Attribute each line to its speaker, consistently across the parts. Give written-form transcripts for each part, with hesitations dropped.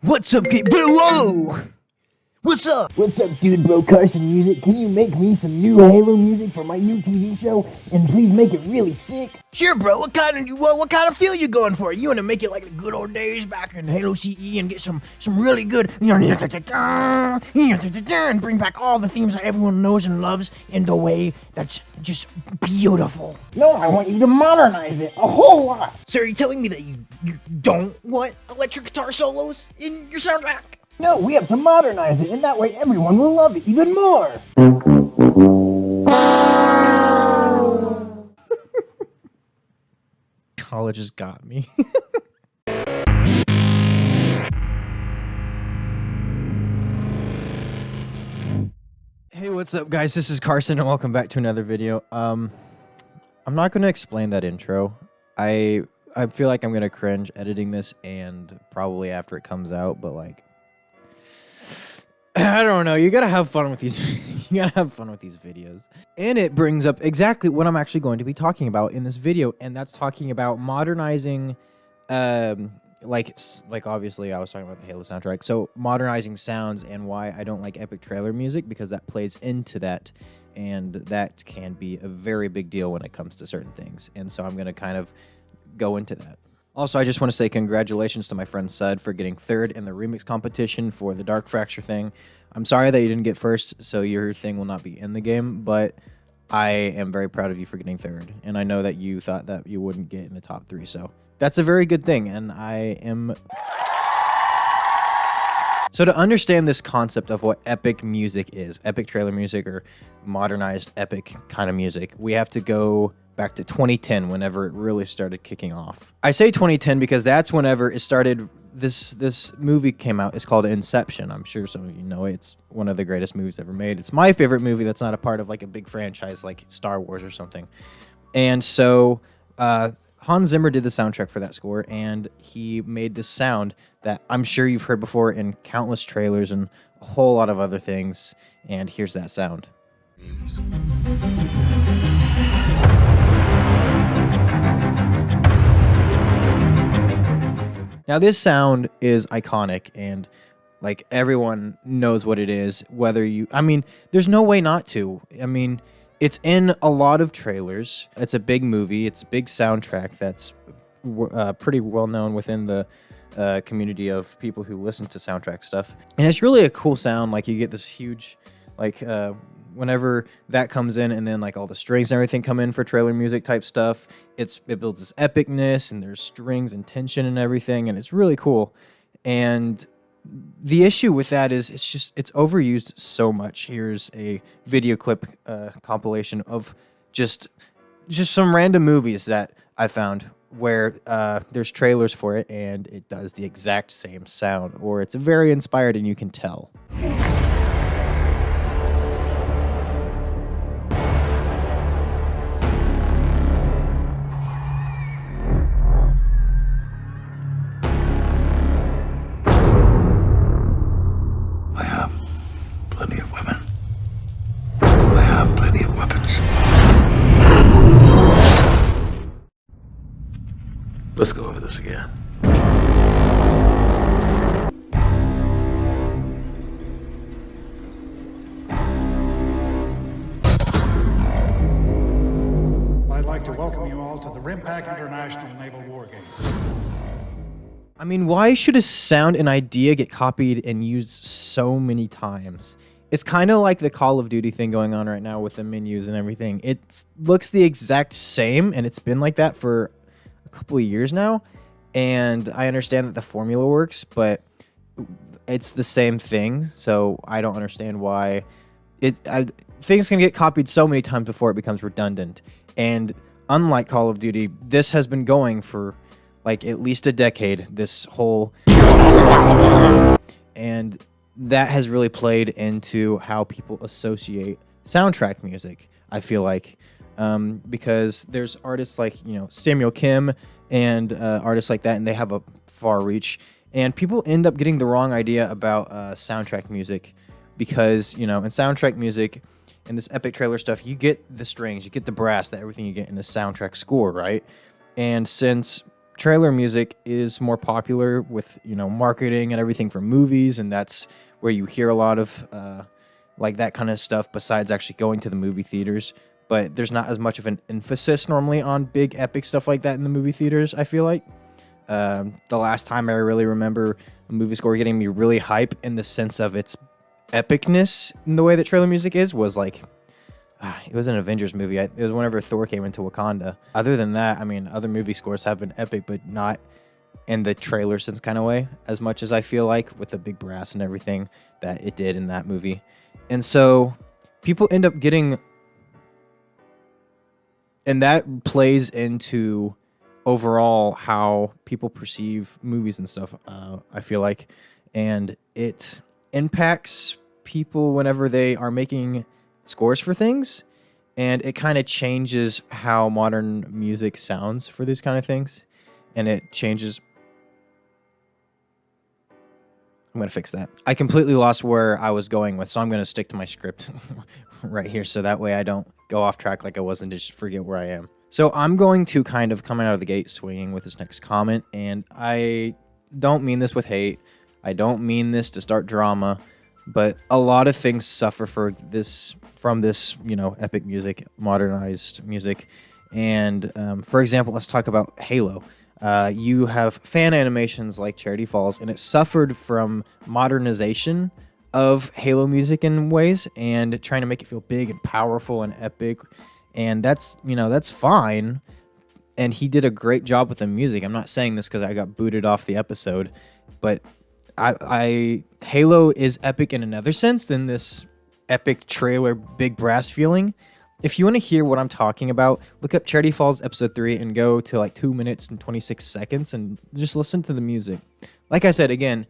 Speaker 1: What's up, kid? Whoa! What's up?
Speaker 2: What's up, dude, bro? Carson Music. Can you make me some new Halo music for my new TV show? And please make it really sick.
Speaker 1: Sure, bro. What kind of feel you going for? You want to make it like the good old days back in Halo CE and get some really good and bring back all the themes that everyone knows and loves in the way that's just beautiful.
Speaker 2: No, I want you to modernize it a whole lot.
Speaker 1: So are you telling me that you don't want electric guitar solos in your soundtrack?
Speaker 2: No, we have to modernize it, and that way everyone will love it even more.
Speaker 1: College has got me. Hey, what's up, guys? This is Carson, and welcome back to another video. I'm not going to explain that intro. I feel like I'm going to cringe editing this, and probably after it comes out, but like, I don't know. You gotta have fun with these. You gotta have fun with these videos, and it brings up exactly what I'm actually going to be talking about in this video, and that's talking about modernizing, like obviously I was talking about the Halo soundtrack, so modernizing sounds and why I don't like epic trailer music, because that plays into that, and that can be a very big deal when it comes to certain things, and so I'm gonna kind of go into that. Also, I just want to say congratulations to my friend Sud for getting third in the remix competition for the Dark Fracture thing. I'm sorry that you didn't get first, so your thing will not be in the game, but I am very proud of you for getting third. And I know that you thought that you wouldn't get in the top 3, so that's a very good thing, and I am... So to understand this concept of what epic music is, epic trailer music or modernized epic kind of music, we have to go back to 2010, whenever it really started kicking off. I say 2010 because that's whenever it started. This movie came out. It's called Inception. I'm sure some of you know it. It's one of the greatest movies ever made. It's my favorite movie that's not a part of like a big franchise like Star Wars or something. And so Hans Zimmer did the soundtrack for that score, and he made this sound that I'm sure you've heard before in countless trailers and a whole lot of other things. And here's that sound. Now, this sound is iconic, and like everyone knows what it is, whether you, I mean, there's no way not to. I mean, it's in a lot of trailers. It's a big movie. It's a big soundtrack that's pretty well known within the community of people who listen to soundtrack stuff. And it's really a cool sound. Like, you get this huge, like, whenever that comes in, and then like all the strings and everything come in for trailer music type stuff, it builds this epicness, and there's strings and tension and everything, and it's really cool. And the issue with that is it's overused so much. Here's a video clip compilation of just some random movies that I found where there's trailers for it, and it does the exact same sound, or it's very inspired, and you can tell.
Speaker 3: Let's go over this again.
Speaker 4: I'd like to welcome you all to the RIMPAC International Naval War Games.
Speaker 1: I mean, why should a sound and idea get copied and used so many times? It's kind of like the Call of Duty thing going on right now with the menus and everything. It looks the exact same, and it's been like that for a couple of years now. And I understand that the formula works, but it's the same thing. So I don't understand why things can get copied so many times before it becomes redundant. And unlike Call of Duty, this has been going for like at least a decade, this whole... And that has really played into how people associate soundtrack music, I feel like. Because there's artists like, you know, Samuel Kim and artists like that, and they have a far reach. And people end up getting the wrong idea about soundtrack music because, you know, in soundtrack music and this epic trailer stuff, you get the strings, you get the brass, that everything you get in a soundtrack score, right? And since trailer music is more popular with, marketing and everything for movies, and that's where you hear a lot of like that kind of stuff besides actually going to the movie theaters. But there's not as much of an emphasis normally on big epic stuff like that in the movie theaters, I feel like. The last time I really remember a movie score getting me really hype in the sense of its epicness in the way that trailer music is was like, it was an Avengers movie. It was whenever Thor came into Wakanda. Other than that, I mean, other movie scores have been epic, but not in the trailer sense kind of way as much as I feel like with the big brass and everything that it did in that movie. And so people end up getting, and that plays into overall how people perceive movies and stuff, I feel like. And it impacts people whenever they are making scores for things, and it kind of changes how modern music sounds for these kind of things, and it changes. I'm going to fix that. I completely lost where I was going with, so I'm going to stick to my script right here, so that way I don't go off track like I was and just forget where I am. So I'm going to kind of come out of the gate swinging with this next comment, and I don't mean this with hate. I don't mean this to start drama, but a lot of things suffer from this, epic music, modernized music. And for example, let's talk about Halo. You have fan animations like Charity Falls, and it suffered from modernization of Halo music in ways and trying to make it feel big and powerful and epic. And that's fine. And he did a great job with the music. I'm not saying this because I got booted off the episode, but Halo is epic in another sense than this epic trailer big brass feeling. If you want to hear what I'm talking about, look up Charity Falls episode 3 and go to like 2 minutes and 26 seconds and just listen to the music. Like I said, again,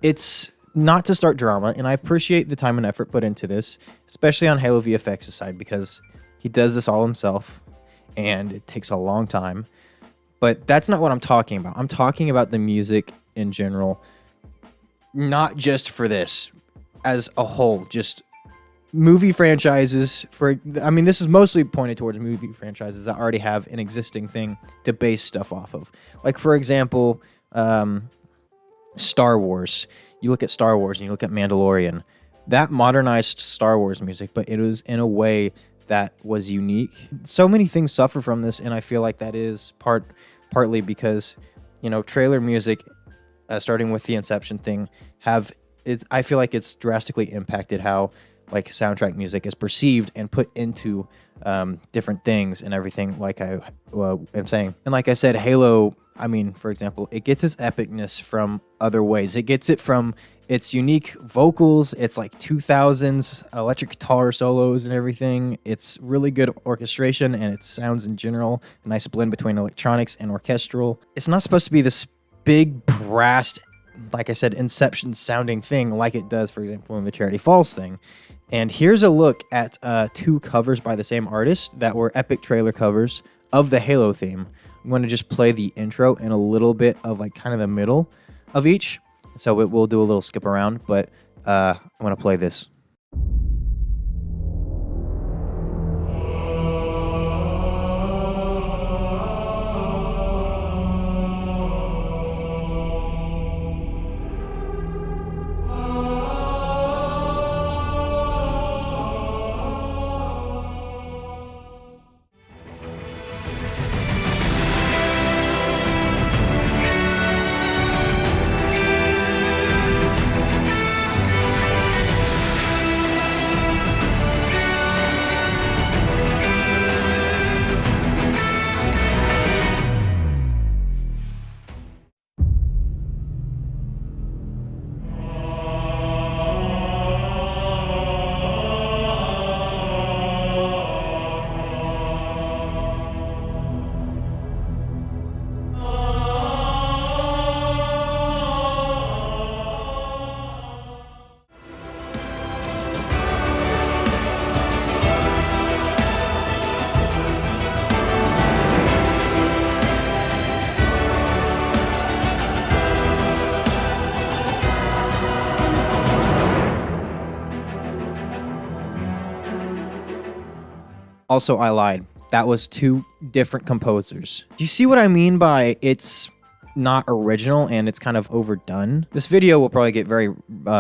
Speaker 1: it's not to start drama, and I appreciate the time and effort put into this, especially on Halo VFX's side, because he does this all himself and it takes a long time. But that's not what I'm talking about. I'm talking about the music in general, not just for this, as a whole, just movie franchises. This is mostly pointed towards movie franchises that already have an existing thing to base stuff off of. Like, for example, Star Wars. You look at Star Wars and you look at Mandalorian. That modernized Star Wars music, but it was in a way that was unique. So many things suffer from this, and I feel like that is partly because, trailer music, starting with the Inception thing, I feel like it's drastically impacted how like soundtrack music is perceived and put into different things and everything, like I am saying. And like I said, Halo, for example, it gets its epicness from other ways. It gets it from its unique vocals, its like 2000s electric guitar solos and everything. It's really good orchestration, and it sounds in general a nice blend between electronics and orchestral. It's not supposed to be this big brass, like I said, Inception sounding thing like it does, for example, in the Charity Falls thing. And here's a look at 2 covers by the same artist that were epic trailer covers of the Halo theme. I'm going to just play the intro and a little bit of like kind of the middle of each. So we'll do a little skip around, but I'm going to play this. Also, I lied. that was two different composers. Do you see what I mean by it's not original and it's kind of overdone? This video will probably get very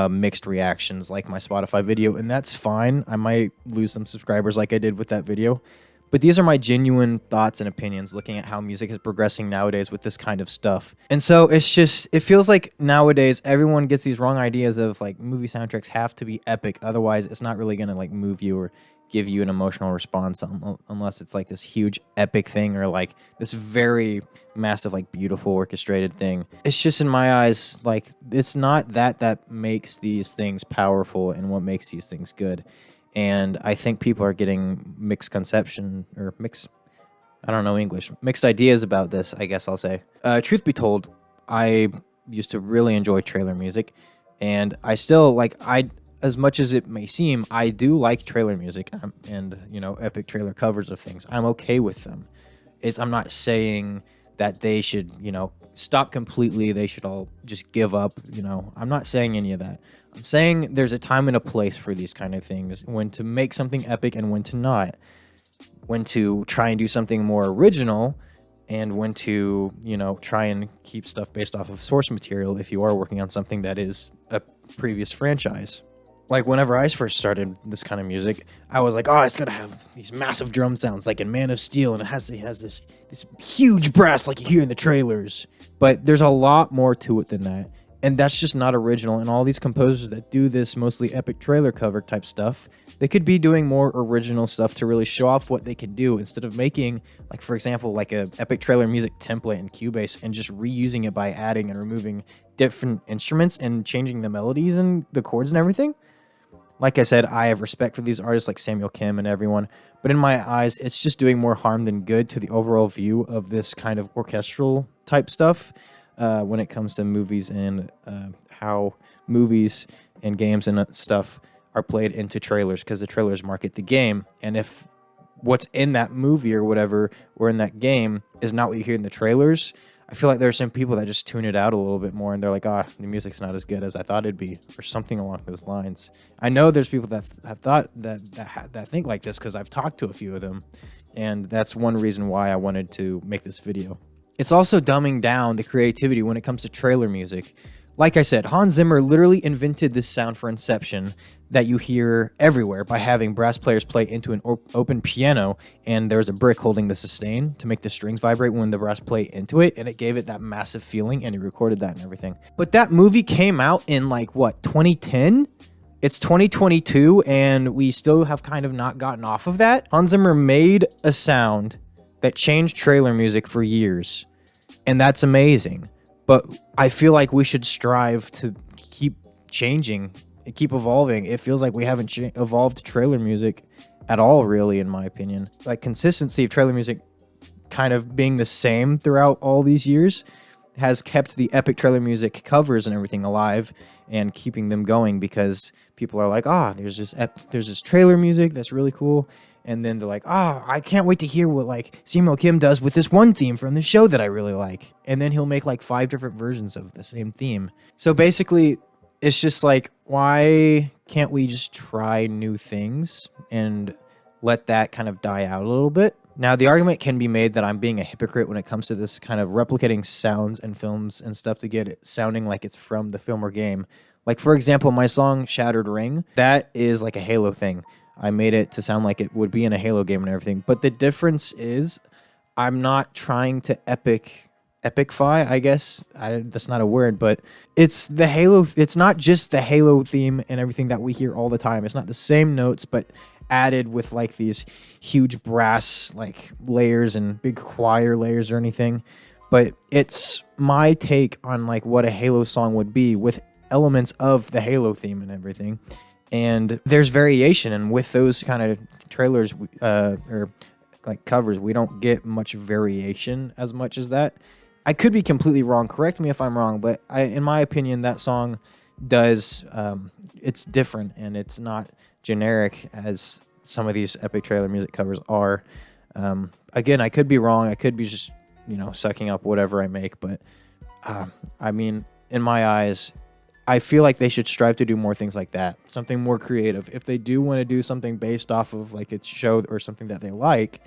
Speaker 1: mixed reactions like my Spotify video, and that's fine. I might lose some subscribers like I did with that video. But these are my genuine thoughts and opinions looking at how music is progressing nowadays with this kind of stuff. And so it's just, it feels like nowadays everyone gets these wrong ideas of like movie soundtracks have to be epic. Otherwise, it's not really going to like move you or give you an emotional response unless it's like this huge epic thing or like this very massive, like beautiful orchestrated thing. It's just in my eyes, like it's not that makes these things powerful and what makes these things good. And I think people are getting mixed ideas about this, I guess I'll say. Truth be told, I used to really enjoy trailer music, and I still, as much as it may seem, I do like trailer music and, epic trailer covers of things. I'm okay with them. I'm not saying that they should, stop completely. They should all just give up, I'm not saying any of that. I'm saying there's a time and a place for these kind of things, when to make something epic and when to not, when to try and do something more original, and when to, try and keep stuff based off of source material if you are working on something that is a previous franchise. Like whenever I first started this kind of music, I was like, oh, it's got to have these massive drum sounds like in Man of Steel, and it has this huge brass like you hear in the trailers. But there's a lot more to it than that. And that's just not original. And all these composers that do this mostly epic trailer cover type stuff, they could be doing more original stuff to really show off what they can do instead of making, like, for example, like a epic trailer music template in Cubase and just reusing it by adding and removing different instruments and changing the melodies and the chords and everything. Like I said, I have respect for these artists like Samuel Kim and everyone, but in my eyes, it's just doing more harm than good to the overall view of this kind of orchestral type stuff. When it comes to movies and how movies and games and stuff are played into trailers, because the trailers market the game. And if what's in that movie or whatever, or in that game, is not what you hear in the trailers, I feel like there are some people that just tune it out a little bit more and they're like, the music's not as good as I thought it'd be, or something along those lines. I know there's people that have thought that think like this because I've talked to a few of them. And that's one reason why I wanted to make this video. It's also dumbing down the creativity when it comes to trailer music. Like I said, Hans Zimmer literally invented this sound for Inception that you hear everywhere by having brass players play into an open piano, and there's a brick holding the sustain to make the strings vibrate when the brass play into it, and it gave it that massive feeling, and he recorded that and everything. But that movie came out in 2010? It's 2022, and we still have kind of not gotten off of that. Hans Zimmer made a sound that changed trailer music for years, and that's amazing. But I feel like we should strive to keep changing, keep evolving. It feels like we haven't evolved trailer music at all, really, in my opinion. Like, consistency of trailer music kind of being the same throughout all these years has kept the epic trailer music covers and everything alive and keeping them going, because people are like, there's this trailer music that's really cool. And then they're like, I can't wait to hear what Samuel Kim does with this one theme from the show that I really like. And then he'll make 5 different versions of the same theme. So basically, it's just why can't we just try new things and let that kind of die out a little bit? Now, the argument can be made that I'm being a hypocrite when it comes to this kind of replicating sounds and films and stuff to get it sounding like it's from the film or game. Like, for example, my song Shattered Ring, that is like a Halo thing. I made it to sound like it would be in a Halo game and everything. But the difference is I'm not trying to epicify, I guess. That's not a word, but it's the Halo. It's not just the Halo theme and everything that we hear all the time. It's not the same notes, but added with these huge brass layers and big choir layers or anything. But it's my take on what a Halo song would be with elements of the Halo theme and everything. And there's variation, and with those kind of trailers or covers, we don't get much variation as much as that. I could be completely wrong. Correct me if I'm wrong, but in my opinion, that song does. It's different, and it's not generic as some of these epic trailer music covers are. Again, I could be wrong. I could be just sucking up whatever I make, but I mean, in my eyes, I feel like they should strive to do more things like that, something more creative. If they do want to do something based off of its show or something that they like,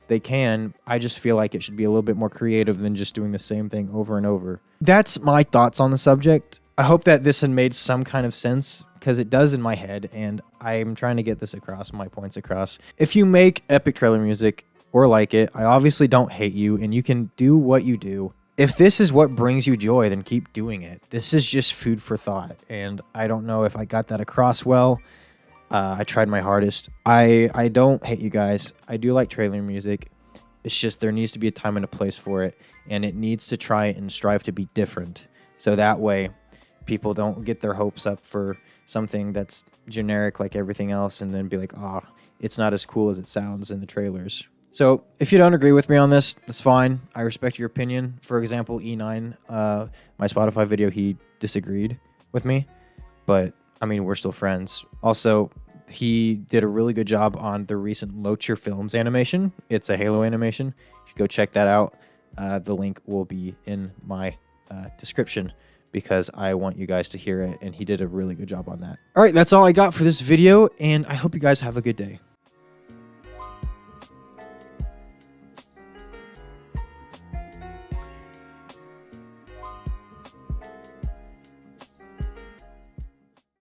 Speaker 1: they can. I just feel like it should be a little bit more creative than just doing the same thing over and over. That's my thoughts on the subject. I hope that this had made some kind of sense, because it does in my head, and I'm trying to get this across, my points across. If you make epic trailer music or like it, I obviously don't hate you, and you can do what you do. If this is what brings you joy, then keep doing it. This is just food for thought, and I don't know if I got that across well. I tried my hardest. I don't hate you guys. I do like trailer music. It's just there needs to be a time and a place for it, and it needs to try and strive to be different. So that way, people don't get their hopes up for something that's generic like everything else and then be like, oh, it's not as cool as it sounds in the trailers. So if you don't agree with me on this, that's fine. I respect your opinion. For example, E9, my Spotify video, he disagreed with me, but I mean, we're still friends. Also, he did a really good job on the recent Loacher Films animation. It's a Halo animation. You should go check that out. The link will be in my description, because I want you guys to hear it, and he did a really good job on that. All right, that's all I got for this video, and I hope you guys have a good day.